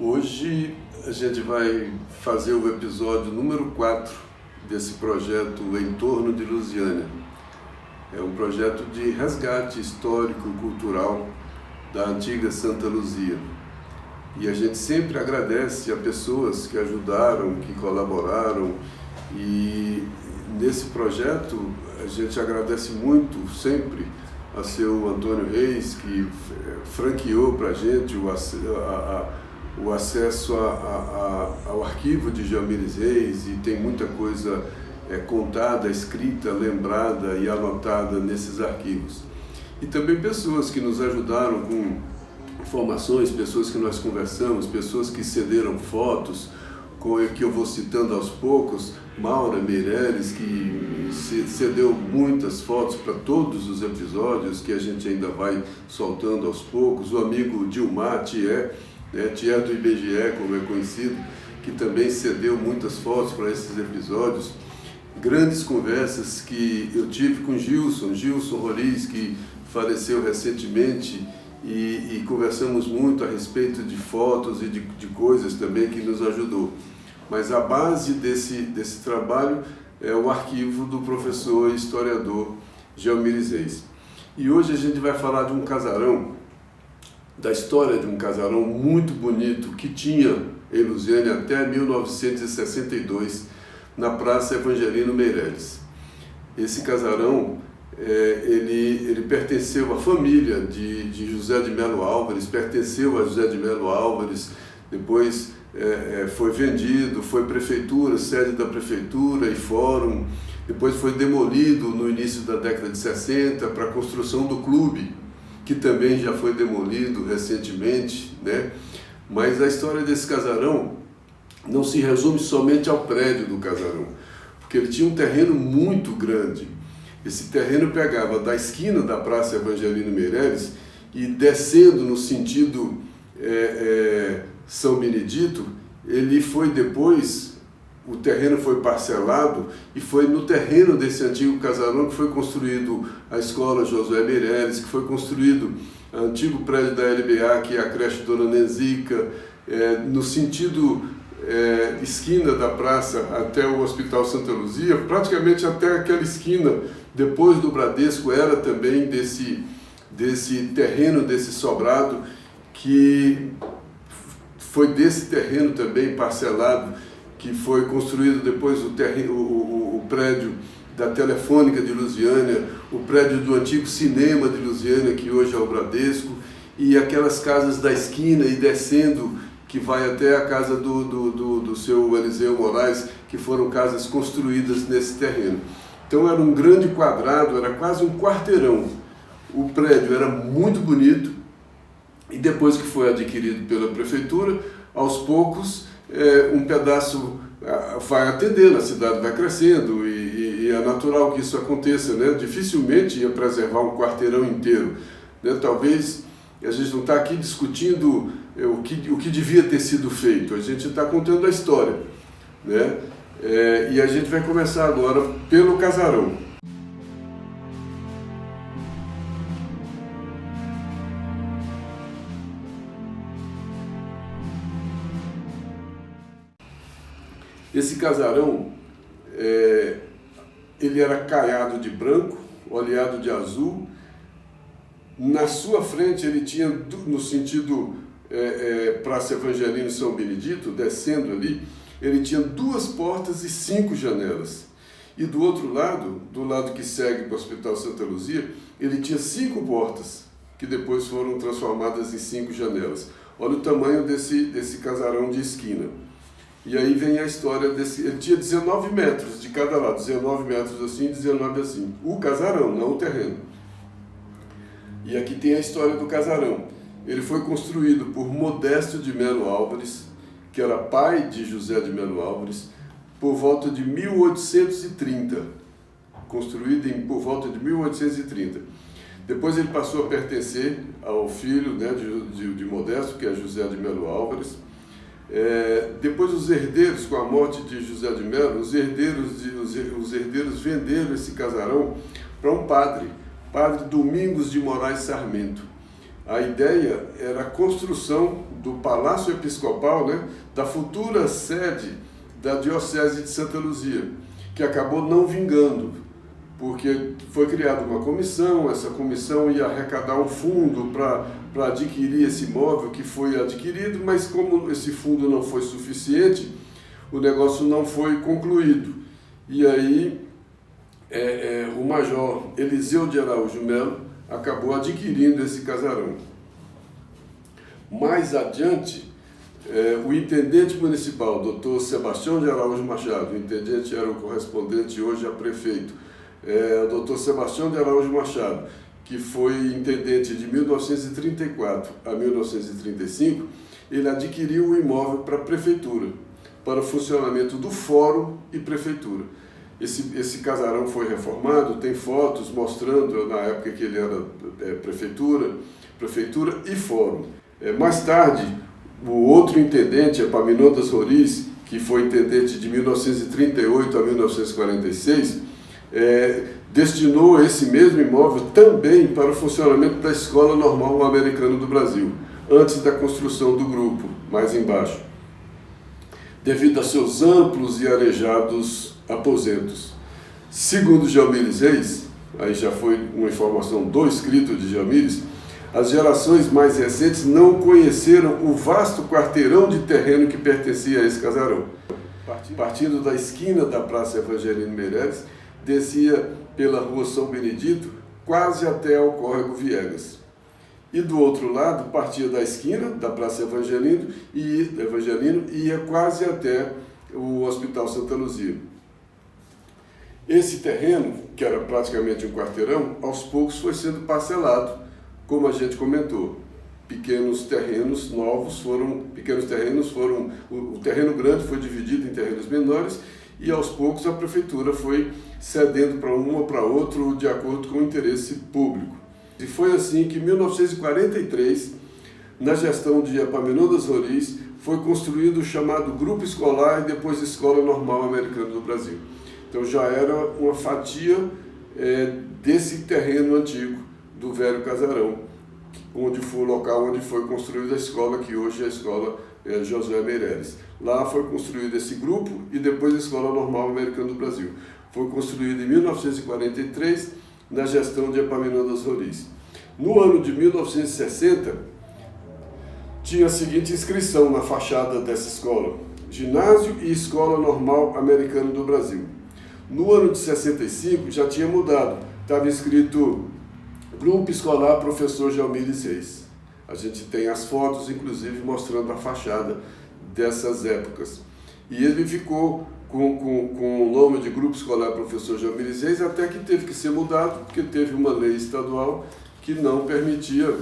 Hoje a gente vai fazer o episódio número 4 desse projeto Em Torno de Lusiânia. É um projeto de resgate histórico e cultural da antiga Santa Luzia. E a gente sempre agradece a pessoas que ajudaram, que colaboraram. E nesse projeto a gente agradece muito sempre a seu Antônio Reis, que franqueou para a gente o acesso ao arquivo de Gelmires Reis, e tem muita coisa contada, escrita, lembrada e anotada nesses arquivos. E também pessoas que nos ajudaram com informações, pessoas que nós conversamos, pessoas que cederam fotos, que eu vou citando aos poucos. Maura Meireles, que cedeu muitas fotos para todos os episódios, que a gente ainda vai soltando aos poucos. O amigo Dilmar Thier, Thier do IBGE, como é conhecido, que também cedeu muitas fotos para esses episódios. Grandes conversas que eu tive com Gilson Roriz, que faleceu recentemente, e conversamos muito a respeito de fotos e de coisas também que nos ajudou. Mas a base desse trabalho é o arquivo do professor e historiador Gelmires Reis. E hoje a gente vai falar de um casarão, da história de um casarão muito bonito que tinha em Lusiânia até 1962, na Praça Evangelino Meireles. Esse casarão, ele pertenceu à família de José de Melo Álvares, pertenceu a José de Melo Álvares, depois foi vendido, foi prefeitura, sede da prefeitura e fórum, depois foi demolido no início da década de 60 para a construção do clube, que também já foi demolido recentemente, né? Mas a história desse casarão não se resume somente ao prédio do casarão, porque ele tinha um terreno muito grande. Esse terreno pegava da esquina da Praça Evangelino Meireles e descendo no sentido São Benedito, ele foi depois, o terreno foi parcelado e foi no terreno desse antigo casarão que foi construído a Escola Josué Meireles, que foi construído o antigo prédio da LBA, que é a creche Dona Nenzica, no sentido esquina da praça até o Hospital Santa Luzia, praticamente até aquela esquina, depois do Bradesco, era também desse terreno, desse sobrado, que foi desse terreno também parcelado, que foi construído depois o prédio da Telefônica de Lusiânia, o prédio do antigo cinema de Lusiânia, que hoje é o Bradesco, e aquelas casas da esquina e descendo, que vai até a casa do seu Eliseu Moraes, que foram casas construídas nesse terreno. Então era um grande quadrado, era quase um quarteirão. O prédio era muito bonito, e depois que foi adquirido pela prefeitura, aos poucos um pedaço vai atendendo, a cidade vai crescendo, e é natural que isso aconteça, né? Dificilmente ia preservar um quarteirão inteiro, né? Talvez a gente não está aqui discutindo o que devia ter sido feito, a gente está contando a história, né? E a gente vai começar agora pelo casarão. Esse casarão, ele era caiado de branco, oleado de azul. Na sua frente ele tinha, no sentido Praça Evangelino São Benedito, descendo ali, ele tinha 2 portas e 5 janelas. E do outro lado, do lado que segue para o Hospital Santa Luzia, ele tinha 5 portas, que depois foram transformadas em 5 janelas. Olha o tamanho desse casarão de esquina. E aí vem a história ele tinha 19 metros de cada lado, 19 metros assim, 19 assim. O casarão, não o terreno. E aqui tem a história do casarão. Ele foi construído por Modesto de Melo Álvares, que era pai de José de Melo Álvares, por volta de 1830. Construído por volta de 1830. Depois ele passou a pertencer ao filho, né, de Modesto, que é José de Melo Álvares. Depois os herdeiros, com a morte de José de Melo, os herdeiros venderam esse casarão para um padre Domingos de Moraes Sarmento. A ideia era a construção do Palácio Episcopal, né, da futura sede da Diocese de Santa Luzia, que acabou não vingando, porque foi criada uma comissão, essa comissão ia arrecadar um fundo para adquirir esse imóvel que foi adquirido, mas como esse fundo não foi suficiente, o negócio não foi concluído. E aí o major Eliseu de Araújo Melo acabou adquirindo esse casarão. Mais adiante, o intendente municipal, Dr. Sebastião de Araújo Machado, o intendente era o correspondente, hoje é prefeito, o Dr. Sebastião de Araújo Machado, que foi intendente de 1934 a 1935, ele adquiriu o imóvel para a prefeitura, para o funcionamento do fórum e prefeitura. Esse casarão foi reformado, tem fotos mostrando na época que ele era prefeitura e fórum. Mais tarde, o outro intendente, Epaminondas Roriz, que foi intendente de 1938 a 1946, destinou esse mesmo imóvel também para o funcionamento da Escola Normal Americana do Brasil, antes da construção do grupo, mais embaixo, devido a seus amplos e arejados aposentos. Segundo Gelmires Reis, aí já foi uma informação do escrito de Gelmires, as gerações mais recentes não conheceram o vasto quarteirão de terreno que pertencia a esse casarão. Partindo da esquina da Praça Evangelino Meireles, descia pela Rua São Benedito, quase até ao Córrego Viegas. E do outro lado, partia da esquina da Praça Evangelino e ia quase até o Hospital Santa Luzia. Esse terreno, que era praticamente um quarteirão, aos poucos foi sendo parcelado, como a gente comentou. Pequenos terrenos foram, o terreno grande foi dividido em terrenos menores e aos poucos a prefeitura foi cedendo para um ou para outro de acordo com o interesse público. E foi assim que em 1943, na gestão de Epaminondas Roriz, foi construído o chamado Grupo Escolar e depois Escola Normal Americana do Brasil. Então já era uma fatia desse terreno antigo, do velho casarão, onde foi o local onde foi construída a escola, que hoje é a Escola Josué Meireles. Lá foi construído esse grupo e depois a Escola Normal Americana do Brasil. Foi construído em 1943, na gestão de Epaminondas Roriz. No ano de 1960, tinha a seguinte inscrição na fachada dessa escola: Ginásio e Escola Normal Americana do Brasil. No ano de 65 já tinha mudado, estava escrito Grupo Escolar Professor Gelmires Reis. A gente tem as fotos, inclusive, mostrando a fachada dessas épocas. E ele ficou com o nome de Grupo Escolar Professor Gelmires Reis, até que teve que ser mudado, porque teve uma lei estadual que não permitia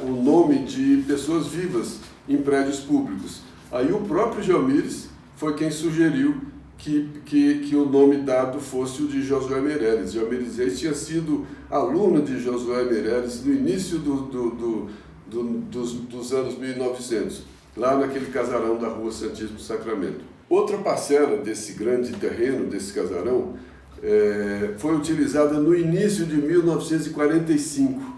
o nome de pessoas vivas em prédios públicos. Aí o próprio Gelmires foi quem sugeriu que o nome dado fosse o de Josué Meireles. Gelmires Reis tinha sido aluno de Josué Meireles no início dos anos 1900, lá naquele casarão da Rua Santíssimo Sacramento. Outra parcela desse grande terreno, desse casarão, foi utilizada no início de 1945,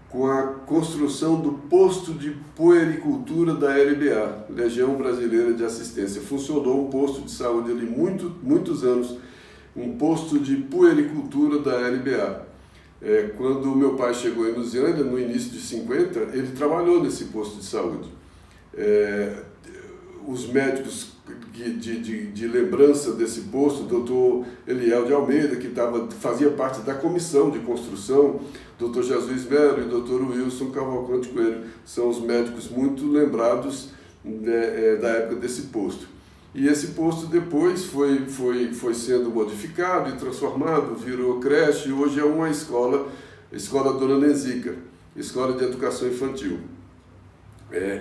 com a construção do posto de puericultura da LBA, Legião Brasileira de Assistência. Funcionou um posto de saúde ali muitos anos, um posto de puericultura da LBA. Quando o meu pai chegou em Lusiânia, no início de 50, ele trabalhou nesse posto de saúde. Os médicos de lembrança desse posto, o doutor Eliel de Almeida, que fazia parte da comissão de construção, doutor Jesus Melo e doutor Wilson Cavalcante Coelho, são os médicos muito lembrados da época desse posto. E esse posto depois foi sendo modificado e transformado, virou creche, e hoje é uma escola Dona Nenzica, Escola de Educação Infantil.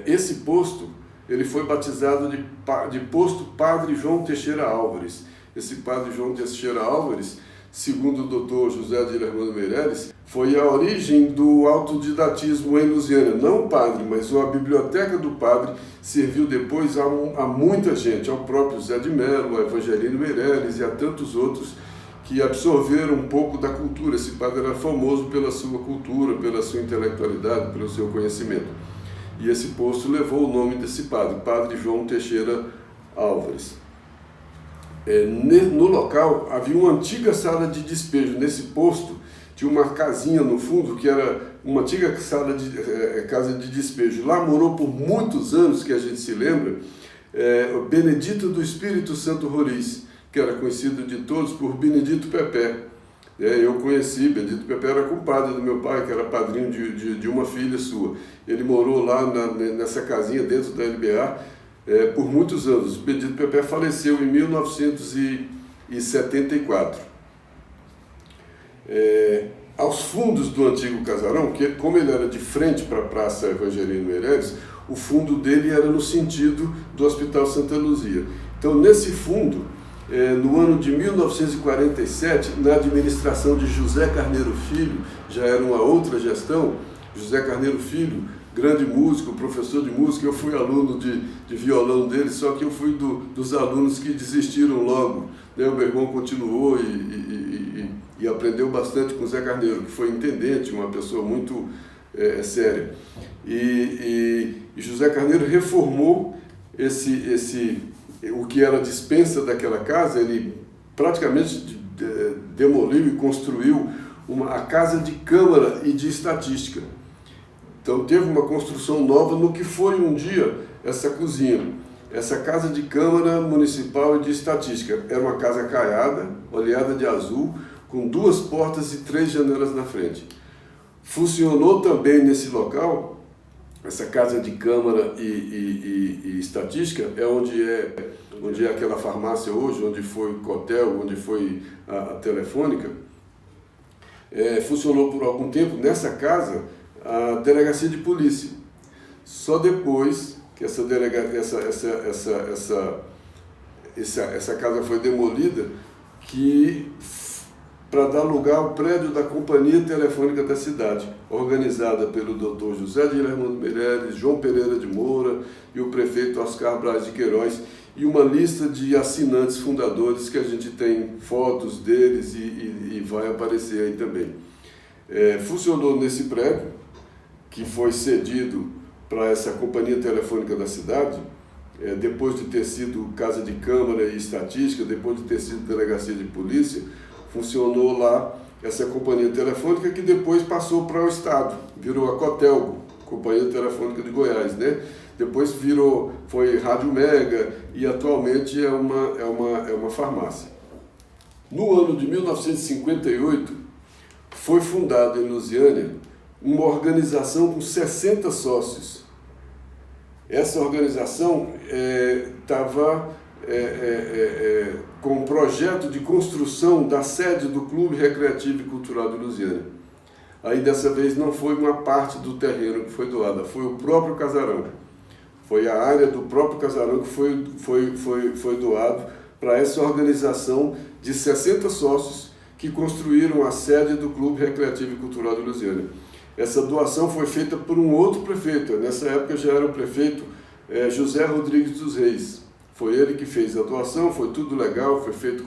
Esse posto, ele foi batizado de posto Padre João Teixeira Álvares. Esse Padre João Teixeira Álvares, segundo o doutor José Adilhermano Meireles, foi a origem do autodidatismo em Lusiânia. Não o padre, mas a biblioteca do padre serviu depois a muita gente, ao próprio Zé de Mello, a Evangelino Meireles e a tantos outros que absorveram um pouco da cultura. Esse padre era famoso pela sua cultura, pela sua intelectualidade, pelo seu conhecimento. e esse posto levou o nome desse padre, Padre João Teixeira Álvares. No local havia uma antiga sala de despejo. Nesse posto tinha uma casinha no fundo que era uma antiga casa de despejo. Lá morou por muitos anos, que a gente se lembra, o Benedito do Espírito Santo Roriz, que era conhecido de todos por Benedito Pepé. Eu conheci, Benedito Pepé era compadre do meu pai, que era padrinho de uma filha sua. Ele morou lá nessa casinha dentro da LBA por muitos anos. Benedito Pepé faleceu em 1974. Aos fundos do antigo casarão, que como ele era de frente para a Praça Evangelino Meireles, o fundo dele era no sentido do Hospital Santa Luzia. Então, nesse fundo, no ano de 1947, na administração de José Carneiro Filho, já era uma outra gestão, José Carneiro Filho, grande músico, professor de música, eu fui aluno de violão dele, só que eu fui dos alunos que desistiram logo. O meu irmão continuou e aprendeu bastante com Zé Carneiro, que foi intendente, uma pessoa muito séria. E José Carneiro reformou o que era a despensa daquela casa. Ele praticamente demoliu e construiu a casa de câmara e de estatística. Então teve uma construção nova no que foi um dia essa cozinha, essa casa de câmara municipal e de estatística. Era uma casa caiada, oleada de azul, com 2 portas e 3 janelas na frente. Funcionou também nesse local, essa casa de câmara e estatística, onde é aquela farmácia hoje, onde foi o Cotel, onde foi a Telefônica. Funcionou por algum tempo nessa casa a delegacia de polícia. Só depois que essa casa foi demolida, que para dar lugar ao prédio da Companhia Telefônica da cidade, organizada pelo Dr. José de Lermando Meireles, João Pereira de Moura e o prefeito Oscar Braz de Queiroz, e uma lista de assinantes fundadores que a gente tem fotos deles e vai aparecer aí também. Funcionou nesse prédio, que foi cedido para essa Companhia Telefônica da cidade, depois de ter sido Casa de Câmara e Estatística, depois de ter sido Delegacia de Polícia. Funcionou lá essa Companhia Telefônica, que depois passou para o Estado, virou a Cotelgo, Companhia Telefônica de Goiás, né? Depois foi Rádio Mega e atualmente é uma farmácia. No ano de 1958, foi fundada em Lusiânia uma organização com 60 sócios. Essa organização estava com um projeto de construção da sede do Clube Recreativo e Cultural de Lusiânia. Aí dessa vez não foi uma parte do terreno que foi doada, foi o próprio casarão. Foi a área do próprio casarão que foi doado para essa organização de 60 sócios que construíram a sede do Clube Recreativo e Cultural de Lusiânia. Essa doação foi feita por um outro prefeito. Nessa época já era o prefeito José Rodrigues dos Reis. Foi ele que fez a doação, foi tudo legal, foi feito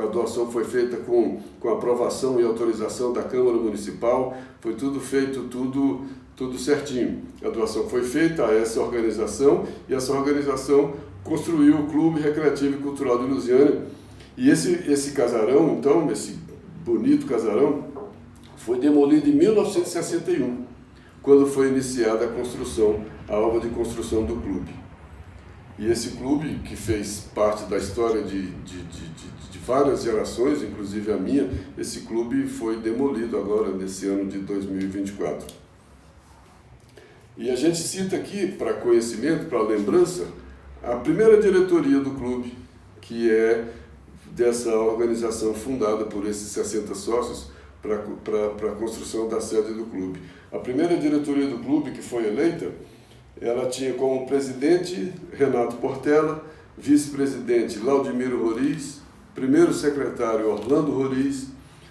a doação foi feita com aprovação e autorização da Câmara Municipal, foi tudo feito, tudo certinho. A doação foi feita a essa organização e essa organização construiu o Clube Recreativo e Cultural de Lusiânia. E esse casarão, então, esse bonito casarão, foi demolido em 1961, quando foi iniciada a obra de construção do clube. E esse clube, que fez parte da história de várias gerações, inclusive a minha, esse clube foi demolido agora, nesse ano de 2024. E a gente cita aqui, para conhecimento, para lembrança, a primeira diretoria do clube, que é dessa organização fundada por esses 60 sócios, para a construção da sede do clube. A primeira diretoria do clube que foi eleita, ela tinha como presidente Renato Portela, vice-presidente Laudimiro Roriz, primeiro secretário Orlando Roriz,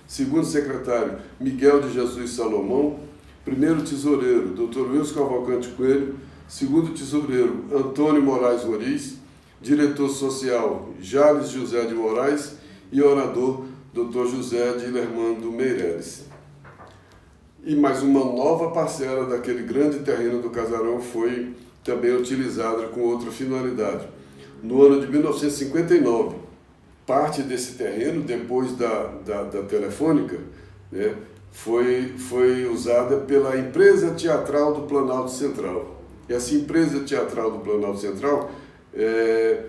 segundo secretário Miguel de Jesus Salomão, primeiro tesoureiro Dr. Wilson Cavalcante Coelho, segundo tesoureiro Antônio Moraes Roriz, diretor social Jales José de Moraes e orador Dr. José de Lermando Meireles. e mais uma nova parcela daquele grande terreno do casarão foi também utilizada com outra finalidade. No ano de 1959, parte desse terreno, depois da Telefônica, né, foi usada pela empresa teatral do Planalto Central. Essa empresa teatral do Planalto Central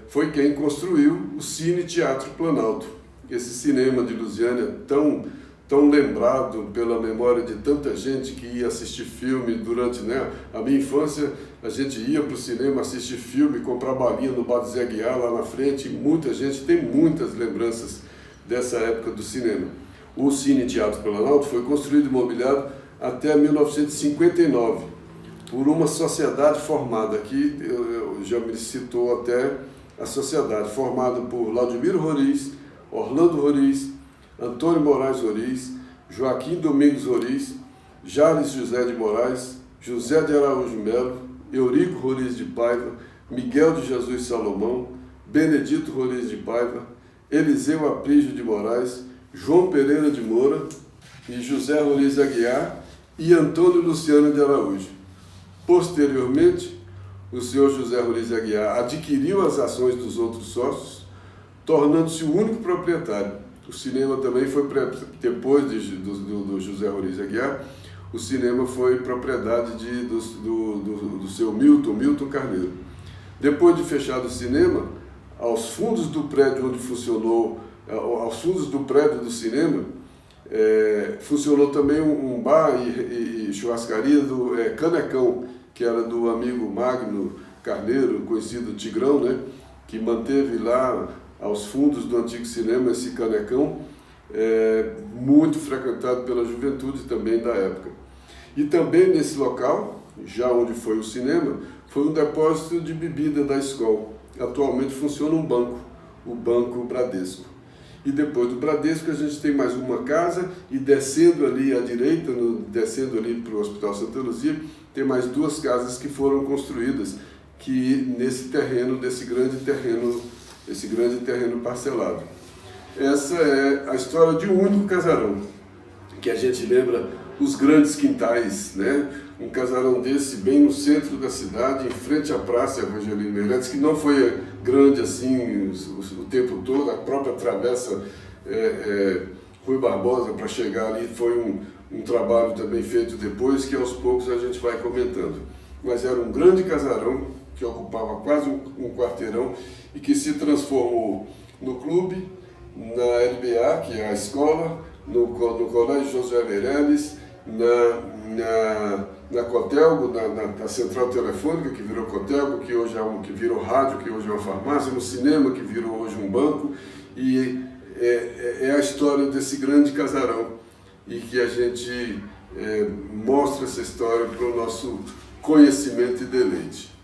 foi quem construiu o Cine Teatro Planalto. Esse cinema de Lusiânia tão lembrado pela memória de tanta gente que ia assistir filme durante, né, a minha infância. A gente ia para o cinema assistir filme, comprar balinha no Bar do Zé Guiar lá na frente. Muita gente tem muitas lembranças dessa época do cinema. O Cine Teatro Planalto foi construído e mobiliado até 1959 por uma sociedade formada aqui, eu já me citou até a sociedade, formada por Laudimiro Roriz, Orlando Roriz, Antônio Moraes Roriz, Joaquim Domingos Roriz, Jales José de Moraes, José de Araújo Melo, Eurico Roriz de Paiva, Miguel de Jesus Salomão, Benedito Roriz de Paiva, Eliseu Aprígio de Moraes, João Pereira de Moura e José Roriz Aguiar e Antônio Luciano de Araújo. Posteriormente, o senhor José Roriz Aguiar adquiriu as ações dos outros sócios, tornando-se o único proprietário. O cinema também foi, depois do José Roriz Aguiar, o cinema foi propriedade do seu Milton Carneiro. Depois de fechado o cinema, aos fundos do prédio onde funcionou, aos fundos do prédio do cinema, funcionou também um bar e churrascaria do Canecão, que era do amigo Magno Carneiro, conhecido Tigrão, né, que manteve lá aos fundos do antigo cinema esse Canecão, muito frequentado pela juventude também da época. E também nesse local, já onde foi o cinema, foi um depósito de bebida da escola. Atualmente funciona um banco, o Banco Bradesco. E depois do Bradesco a gente tem mais uma casa e descendo ali à direita, descendo ali para o Hospital Santa Luzia, tem mais duas casas que foram construídas que nesse terreno, esse grande terreno parcelado. Essa é a história de um único casarão, que a gente lembra os grandes quintais, né? Um casarão desse bem no centro da cidade, em frente à Praça Evangelino Meireles, que não foi grande assim o tempo todo, a própria travessa Rui Barbosa para chegar ali foi um trabalho também feito depois, que aos poucos a gente vai comentando. Mas era um grande casarão que ocupava quase um quarteirão e que se transformou no clube, na LBA, que é a escola, no Colégio Josué Meireles, na Cotelgo, na Central Telefônica, que virou Cotelgo, que hoje que virou rádio, que hoje é uma farmácia, no cinema, que virou hoje um banco, e é a história desse grande casarão, e que a gente mostra essa história para o nosso conhecimento e deleite.